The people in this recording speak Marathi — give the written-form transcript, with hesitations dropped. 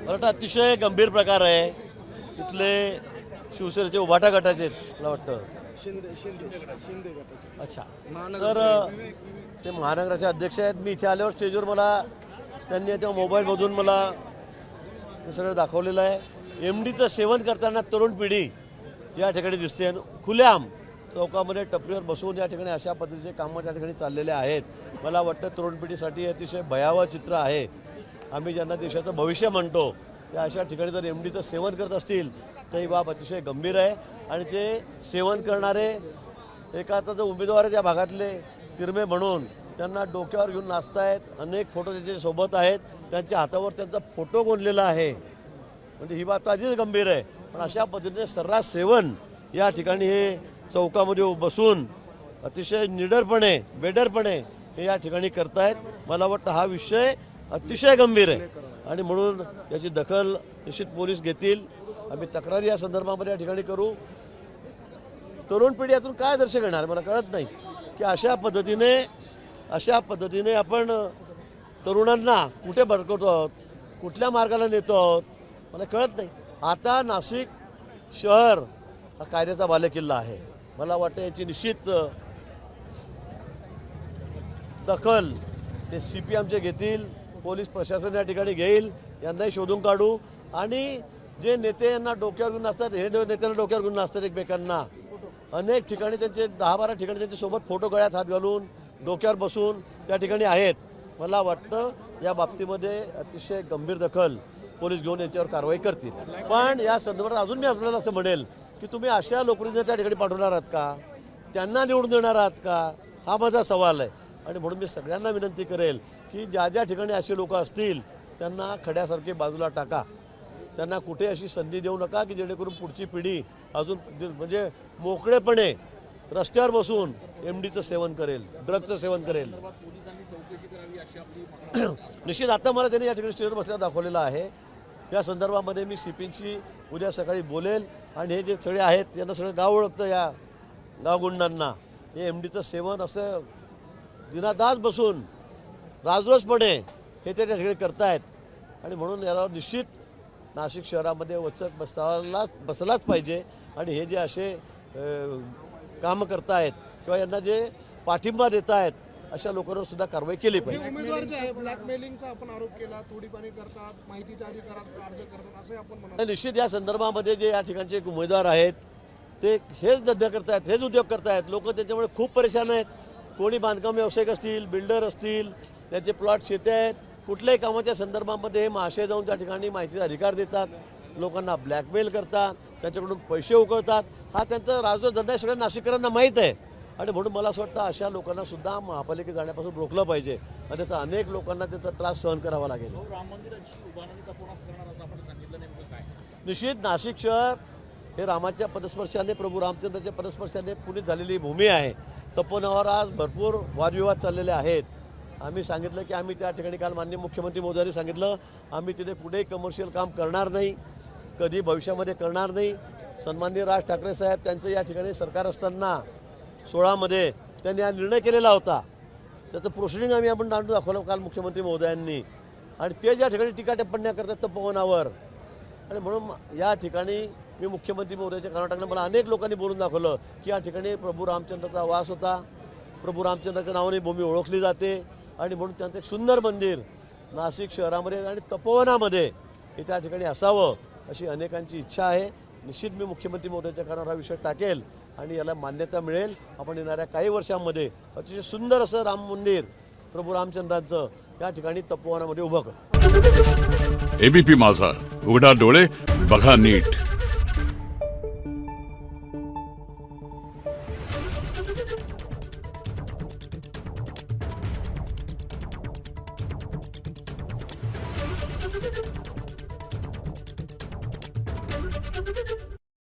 मला वाटतं अतिशय गंभीर प्रकार आहे. तिथले शिवसेनेचे उभाटा गटाचे आहेत मला वाटतं. शिंदे अच्छा, तर ते महानगराचे अध्यक्ष आहेत. मी इथे आल्यावर स्टेजवर मला त्यांनी तेव्हा मोबाईलमधून मला ते सगळं दाखवलेलं आहे. MDचं सेवन करताना तरुण पिढी या ठिकाणी दिसते. खुलेआम चौकामध्ये टपरीवर बसून या ठिकाणी अशा पद्धतीचे कामं त्या ठिकाणी चाललेले आहेत. मला वाटतं तरुण पिढीसाठी अतिशय भयावह चित्र आहे. आम्ही ज्यांना देशाचं भविष्य म्हणतो त्या अशा ठिकाणी जर MDचं सेवन करत असतील तर ही बाब अतिशय गंभीर आहे. आणि ते सेवन करणारे एका आता जो उमेदवार आहेत या भागातले तिरमे म्हणून त्यांना डोक्यावर घेऊन नाचतायत. अनेक फोटो त्यांच्यासोबत आहेत. त्यांच्या हातावर त्यांचा फोटो गोंदलेला आहे. म्हणजे ही बाब आधीच गंभीर आहे. पण अशा पद्धतीने सर्रास सेवन या ठिकाणी हे चौकामध्ये बसून अतिशय निडरपणे बेडरपणे हे या ठिकाणी करतायत. मला वाटतं हा विषय अतिशय गंभीर आहे आणि म्हणून याची दखल निश्चित पोलीस घेतील. आम्ही तक्रारी या संदर्भामध्ये या ठिकाणी करू. तरुण पिढी यातून काय दर्श घेणार मला कळत नाही की अशा पद्धतीने आपण तरुणांना कुठे भडकवतो आहोत, कुठल्या मार्गाला नेतो आहोत मला कळत नाही. आता नाशिक शहर हा कायद्याचा बालेकिल्ला आहे. मला वाटतं याची निश्चित दखल ते CP आमचे घेतील. पोलीस प्रशासन या ठिकाणी घेईल. यांनाही शोधून काढू. आणि जे नेते यांना डोक्यावर घेऊन असतात हे नेत्यांना डोक्यावर घेऊन असतात एकमेकांना. अनेक ठिकाणी त्यांचे 10-12 ठिकाणी त्यांच्यासोबत फोटो गळ्यात हात घालून डोक्यावर बसून त्या ठिकाणी आहेत. मला वाटतं या बाबतीमध्ये अतिशय गंभीर दखल पोलीस घेऊन याच्यावर कारवाई करतील. पण या संदर्भात अजून मी आपल्याला असं म्हणेल की तुम्ही अशा लोकांना त्या ठिकाणी पाठवणार आहात का, त्यांना निवडून देणार आहात का, हा माझा सवाल आहे. आणि म्हणून मी सगळ्यांना विनंती करेल की ज्या ज्या ठिकाणी असे लोक असतील त्यांना खड्यासारखे बाजूला टाका. त्यांना कुठे अशी संधी देऊ नका की जेणेकरून पुढची पिढी अजून म्हणजे मोकळेपणे रस्त्यावर बसून MDचं सेवन करेल, ड्रगचं सेवन करेल. निश्चित आता मला त्यांनी या ठिकाणी स्टेजवर बसल्यावर दाखवलेलं आहे. या संदर्भामध्ये मी CPंची उद्या सकाळी बोलेल. आणि हे जे सगळे आहेत यांना सगळं गाव ओळखतं. या गावगुंडांना हे MDचं सेवन असं दिनादास बसून राजरोसपणे हे ते त्या ठिकाणी करतायत. आणि म्हणून याला निश्चित नाशिक शहरामध्ये वचक बसलाच पाहिजे. आणि हे जे असे कामं करतायत किंवा यांना जे पाठिंबा देत आहेत अशा लोकांवर सुद्धा कारवाई केली पाहिजे. उमेदवार जे आहे ब्लॅकमेलिंगचा आपण आरोप केला, तोडीपाणी करतात, माहितीच्या अधिकारात अर्ज करतात असे आपण म्हणतो. निश्चित या संदर्भामध्ये जे या ठिकाणचे उमेदवार आहेत ते हेच धंदे करतायत, हेच उद्योग करतायत. लोक त्याच्यामुळे खूप परेशान आहेत. कोणी बांधकाम व्यावसायिक असतील, बिल्डर असतील, त्याचे प्लॉट शेते आहेत. कुठल्याही कामाच्या संदर्भामध्ये हे महाशय जाऊन त्या ठिकाणी माहितीचा अधिकार देतात, लोकांना ब्लॅकमेल करतात, त्यांच्याकडून पैसे उकळतात. हा त्यांचा राजकीय धंदा आहे, सगळ्या नाशिककरांना माहीत आहे. आणि म्हणून मला असं वाटतं अशा लोकांना सुद्धा महापालिकेत जाण्यापासून रोखलं पाहिजे. आणि तर अनेक लोकांना त्याचा त्रास सहन करावा लागेल. निश्चित नाशिक शहर हे रामाच्या पदस्पर्शाने, प्रभू रामचंद्राच्या पदस्पर्शाने पुनीत झालेली भूमी आहे. तपोवनावर आज भरपूर वादविवाद चाललेले आहेत. आम्ही सांगितलं की आम्ही त्या ठिकाणी काल माननीय मुख्यमंत्री महोदयांनी सांगितलं आम्ही तिथे कुठेही कमर्शियल काम करणार नाही, कधी भविष्यामध्ये करणार नाही. सन्माननीय राज ठाकरे साहेब त्यांचं या ठिकाणी सरकार असताना 16 त्यांनी हा निर्णय केलेला होता. त्याचं प्रोसिडिंग आपण दांडू दाखवलं काल मुख्यमंत्री महोदयांनी. आणि ते ज्या ठिकाणी टीका टिप्पण्या करतात तपोवनावर. आणि म्हणून या ठिकाणी मी मुख्यमंत्री महोदयाच्या कानावर टाकलं. मला अनेक लोकांनी बोलून दाखवलं की या ठिकाणी प्रभू रामचंद्राचा वास होता, प्रभू रामचंद्राच्या नावाने भूमी ओळखली जाते. आणि म्हणून त्यांचं एक सुंदर मंदिर नाशिक शहरामध्ये आणि तपोवनामध्ये हे त्या ठिकाणी असावं अशी अनेकांची इच्छा आहे. निश्चित मी मुख्यमंत्री महोदयाच्या कानावर हा विषय टाकेल आणि याला मान्यता मिळेल. आपण येणाऱ्या काही वर्षांमध्ये अतिशय सुंदर असं राम मंदिर प्रभू रामचंद्रांचं या ठिकाणी तपोवनामध्ये उभं करू. ABP माझा, उघडा डोळे बघा नीट.